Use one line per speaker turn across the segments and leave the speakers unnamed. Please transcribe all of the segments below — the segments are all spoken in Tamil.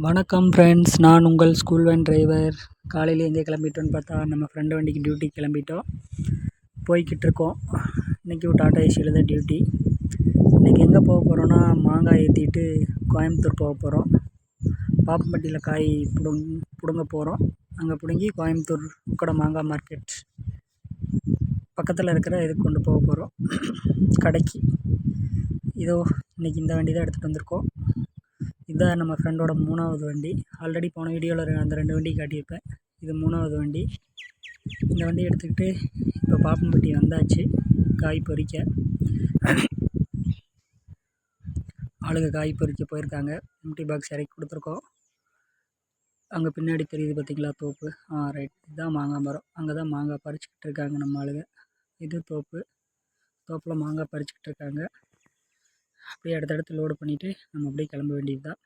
வணக்கம் ஃப்ரெண்ட்ஸ், நான் உங்கள் ஸ்கூல் வேன் டிரைவர். காலையில் எங்கே கிளம்பிட்டோன்னு பார்த்தா நம்ம ஃப்ரெண்டு வண்டிக்கு டியூட்டிக்கு கிளம்பிட்டோம். போய்கிட்டுருக்கோம். இன்றைக்கி ஒரு டாடா ஏசியில் தான் டியூட்டி. இன்றைக்கி எங்கே போக போகிறோன்னா, மாங்காய் ஏற்றிட்டு கோயம்புத்தூர் போக போகிறோம். பாப்பம்பட்டியில் காய் பிடுங்க போகிறோம். அங்கே பிடுங்கி கோயம்புத்தூர் உக்கட மாங்காய் மார்க்கெட் பக்கத்தில் இருக்கிற இதுக்கு கொண்டு போக போகிறோம், கடைக்கு. இதோ இன்றைக்கி இந்த வண்டி தான் எடுத்துகிட்டு வந்திருக்கோம். இதுதான் நம்ம ஃப்ரெண்டோட 3வது வண்டி. ஆல்ரெடி போன வீடியோவில் அந்த 2 வண்டி காட்டியிருப்பேன். இது 3வது வண்டி. இந்த வண்டி எடுத்துக்கிட்டு இப்போ பாப்பம்பட்டி வந்தாச்சு காய் பறிக்க. ஆளுங்க காய் பறிக்க போயிருக்காங்க. எம்டி பாக்ஸ் இறக்கி கொடுத்துருக்கோம். அங்கே பின்னாடி தெரியுது பார்த்திங்களா தோப்பு, ரைட், இதுதான் மாங்காய் மரம். அங்கே தான் மாங்காய் பறிச்சுக்கிட்டு இருக்காங்க நம்ம ஆளுங்க. இது தோப்பில் மாங்காய் பறிச்சுக்கிட்டு இருக்காங்க. அப்படியே அடுத்தடுத்து லோடு பண்ணிவிட்டு நம்ம அப்படியே கிளம்ப வேண்டியது தான்.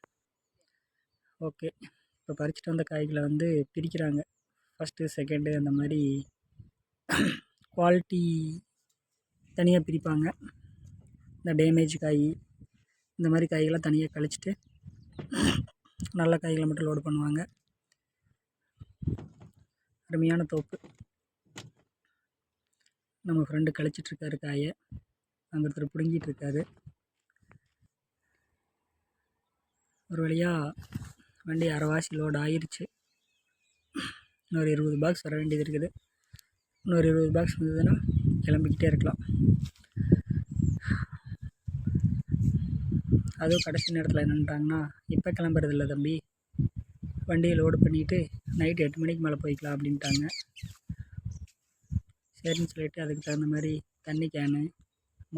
ஓகே, இப்போ பறிச்சுட்டு வந்த காய்களை பிரிக்கிறாங்க. ஃபஸ்ட்டு, செகண்டு, அந்த மாதிரி குவாலிட்டி தனியாக பிரிப்பாங்க. இந்த டேமேஜ் காய், இந்த மாதிரி காய்களாம் தனியாக கழிச்சிட்டு நல்ல காய்களை மட்டும் லோடு பண்ணுவாங்க. அருமையான தோப்பு. நம்ம ஃப்ரெண்டு கழிச்சிட்ருக்காரு காயை. அங்கே ஒருத்தர் பிடுங்கிட்டு ஒரு வழியாக வண்டி அரைவாசி லோடு ஆயிடுச்சு. இன்னொரு 20 பாக்ஸ் வர வேண்டியது இருக்குது. இன்னொரு 20 பாக்ஸ் வந்ததுன்னா கிளம்பிக்கிட்டே இருக்கலாம். அதுவும் கடைசி நேரத்தில் என்னன்றாங்கன்னா, இப்போ கிளம்புறதில்ல தம்பி, வண்டியை லோடு பண்ணிவிட்டு நைட்டு 8 மணிக்கு மேலே போய்க்கலாம் அப்படின்ட்டாங்க. சரின்னு சொல்லிவிட்டு அதுக்கு தகுந்த மாதிரி தண்ணி கேனு,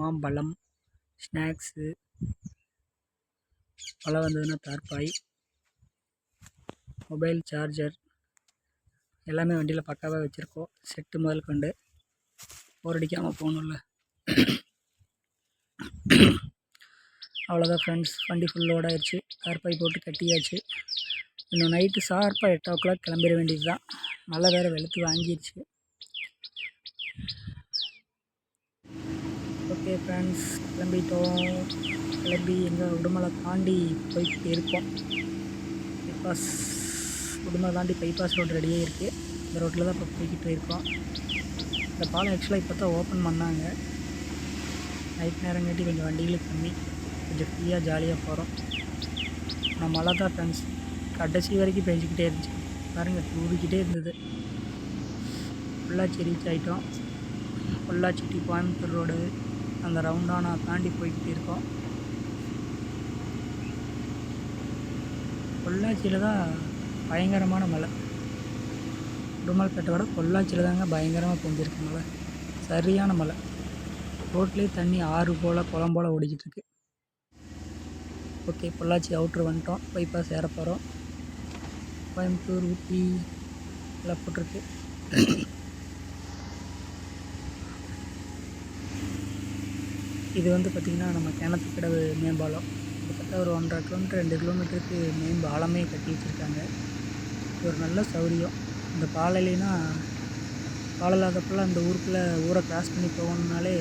மாம்பழம், ஸ்நாக்ஸு, மழை வந்ததுன்னா தார்பாய், மொபைல் சார்ஜர் எல்லாமே வண்டியில் பக்காவாக வச்சுருக்கோம். செட்டு முதல் கொண்டு போரடிக்காமல் போகணும்ல. அவ்வளோதான் ஃப்ரெண்ட்ஸ், வண்டி ஃபுல் லோட் ஆயிடுச்சு. தார்பாய் போட்டு கட்டியாச்சு. இன்னும் நைட்டு ஷார்ப்பாக 8 o'clock கிளம்பிட வேண்டியது தான். மழை வேறு வெளுத்து வாங்கிடுச்சு. ஓகே ஃப்ரெண்ட்ஸ், கிளம்பிட்டோம். கிளம்பி எங்கள் உடுமலை தாண்டி போய்கிட்டு இருக்கோம். பைபாஸ் உடுமலை தாண்டி பைபாஸ் ரோடு ரெடியாக இருக்குது. இந்த ரோட்டில் தான் இப்போ போய்கிட்டு இருக்கோம். இந்த பாலம் ஆக்சுவலாக இப்போ தான் ஓப்பன் பண்ணாங்க. நைட் நேரம் காட்டி கொஞ்சம் வண்டிகளுக்கு கம்மி, கொஞ்சம் ஃப்ரீயாக ஜாலியாக போகிறோம். ஆனால் மழை தான் ஃப்ரெண்ட்ஸ், கடைசி வரைக்கும் பெஞ்சிக்கிட்டே இருந்துச்சு. பாருங்கள், தூரிக்கிட்டே இருந்தது. பொள்ளாச்சி ரீச் ஆகிட்டோம். பொள்ளாச்சி டி கோயம்புத்தூர் ரோடு அந்த ரவுண்டானா தாண்டி போய்கிட்டு இருக்கோம். பொள்ளாச்சியில் தான் பயங்கரமான மழை. உடுமலைப்பேட்டை விட பொள்ளாச்சியில் தாங்க பயங்கரமாக பெஞ்சிருக்கு மழை. சரியான மழை. ரோட்லேயே தண்ணி ஆறு போல் குளம் போல் ஓடிக்கிட்டுருக்கு. ஓகே, பொள்ளாச்சி அவுட்ரு வந்துட்டோம். பைபாஸ் ஏற போகிறோம். கோயம்புத்தூர், ஊட்டி எல்லாம் போட்டிருக்கு. இது பார்த்திங்கன்னா நம்ம கிணத்துக்கடவு மேம்பாலம். கிட்டத்தட்ட ஒரு 1.5 கிலோமீட்டர் 2 கிலோமீட்டருக்கு மேம்பாலமே கட்டி வச்சுருக்காங்க. இது ஒரு நல்ல சௌரியம். இந்த பாலம் இல்லைன்னா, பாலம் இல்லாதப்பெல்லாம் இந்த ஊரை கிராஸ் பண்ணி போகணுன்னாலே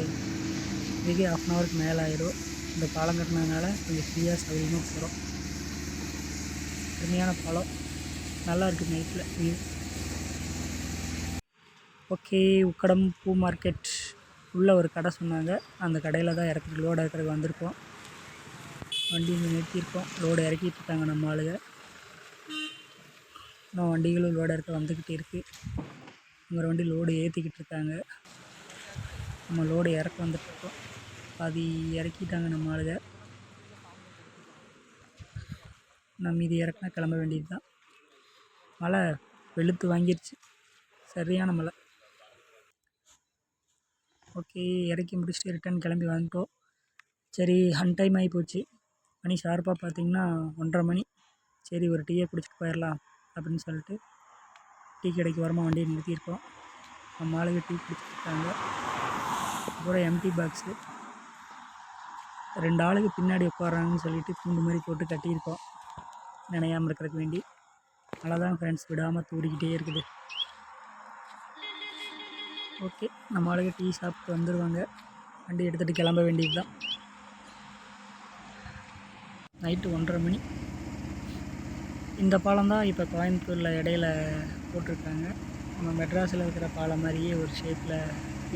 இதுக்கே 1/2 ஹவருக்கு மேலே ஆயிடும். இந்த பாலம் கட்டினதுனால கொஞ்சம் ஃப்ரீயாக சௌரியமாக போகிறோம். அருமையான பாலம், நல்லா இருக்குது நைட்டில் வியூ. ஓகே, உக்கடம் பூ மார்க்கெட் உள்ளே ஒரு கடை சொன்னாங்க. அந்த கடையில் தான் லோடு இறக்கிறதுக்கு வந்திருக்கோம். வண்டி இங்கே நிறுத்தியிருக்கோம். லோடு இறக்கிட்டு இருக்காங்க நம்ம ஆளுங்க. இன்னும் வண்டிகளும் லோடு இறக்க வந்துக்கிட்டு இருக்குது. உங்கள் வண்டி லோடு ஏற்றிக்கிட்டு இருக்காங்க. நம்ம லோடு இறக்க வந்துட்டுருக்கோம். பாதி இறக்கிட்டாங்க நம்ம ஆளுங்க. நம்ம இது இறக்குனா கிளம்ப வேண்டியது தான். மழை வெளுத்து வாங்கிடுச்சு, சரியான மழை. ஓகே, இறக்கி முடிச்சுட்டு ரிட்டன் கிளம்பி வந்துட்டோம். சரி, டைம் ஆகி போச்சு. மணி ஷார்ப்பாக பார்த்திங்கன்னா 1:30 மணி. சரி, ஒரு டீயை குடிச்சிட்டு போயிடலாம் அப்படின்னு சொல்லிட்டு டீ கடைக்கு வரமா வண்டியை நிறுத்தியிருக்கோம். நம்ம ஆளுங்க டீ குடிச்சிருக்காங்க. அப்புறம் எம்டி பாக்ஸு 2 ஆளுக்கு பின்னாடி உட்காராங்கன்னு சொல்லிட்டு துண்டு மாதிரி போட்டு கட்டியிருக்கோம், நினையாமல் இருக்கிறதுக்கு வேண்டி. அவ்வளோதான் ஃப்ரெண்ட்ஸ், விடாமல் தூடிக்கிட்டே இருக்குது. ஓகே, நம்ம ஆளுங்க டீ சாப்பிட்டு வந்துடுவாங்க. வண்டி எடுத்துகிட்டு கிளம்ப வேண்டியது தான். நைட்டு 1:30 மணி. இந்த பாலம் தான் இப்போ கோயம்புத்தூரில் இடையில போட்டிருக்காங்க. நம்ம மெட்ராஸில் இருக்கிற பாலம் மாதிரியே ஒரு ஷேப்பில்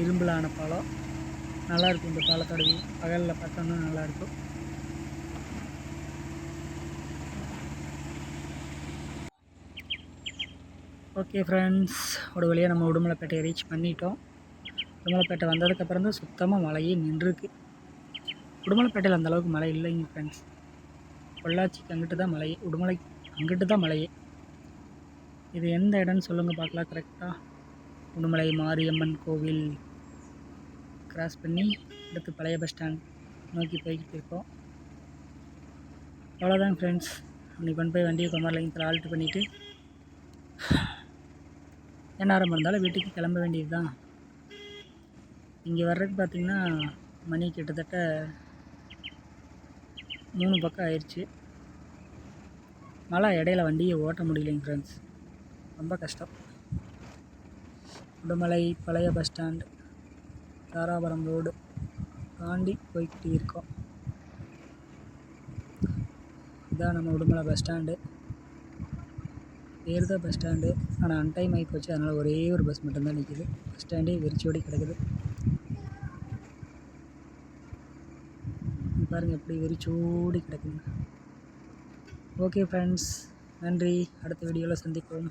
இரும்பில் ஆன பாலம். நல்லாயிருக்கும் இந்த பாலத்தோட வியூ. பகலில் பார்த்தோன்னா நல்லாயிருக்கும். ஓகே ஃப்ரெண்ட்ஸ், ஒரு வழியாக நம்ம உடுமலைப்பேட்டையை ரீச் பண்ணிட்டோம். உடுமலைப்பேட்டை வந்ததுக்கப்புறம் தான் சுத்தமாக மழையே நின்றுருக்கு. உடுமலைப்பேட்டையில் அந்தளவுக்கு மழை இல்லைங்க ஃப்ரெண்ட்ஸ். பொள்ளாச்சிக்கு அங்கிட்டு தான் மழையே, உடுமலை அங்கிட்டு தான் மழையே. இது எந்த இடம்னு சொல்லுங்கள் பார்க்கலாம் கரெக்டாக. உடுமலை மாரியம்மன் கோவில் கிராஸ் பண்ணி அடுத்து பழைய பஸ் ஸ்டாண்ட் நோக்கி போய்கிட்டு இருக்கோம். அவ்வளோதான் ஃப்ரெண்ட்ஸ். இன்னைக்கு கொண்டு போய் வண்டியை குமாரலிங்கத்தில் ஆல்ட் பண்ணிவிட்டு எந்நேரம் இருந்தாலும் வீட்டுக்கு கிளம்ப வேண்டியது தான். இங்கே வர்றதுக்கு பார்த்திங்கன்னா மணி கிட்டத்தட்ட 3 பக்கம் ஆயிடுச்சு. மழை இடையில வண்டியை ஓட்ட முடியலைங்க ஃப்ரெண்ட்ஸ், ரொம்ப கஷ்டம். உடுமலை பழைய பஸ் ஸ்டாண்ட் தாராபுரம் ரோடு தாண்டி போய்கிட்டு இருக்கோம். இதான் நம்ம உடுமலை பஸ் ஸ்டாண்டு. பேர் தான் பஸ் ஸ்டாண்டு, ஆனால் அன்டைம் ஆகி போச்சு. அதனால் ஒரே ஒரு பஸ் மட்டும்தான் நிற்கிது. பஸ் ஸ்டாண்டே வெறிச்சோடி கிடக்குது. பாருங்கள் எப்படி வெறிச்சோடி கிடக்குங்க. ஓகே ஃப்ரெண்ட்ஸ், நன்றி. அடுத்த வீடியோவில் சந்திப்போம்.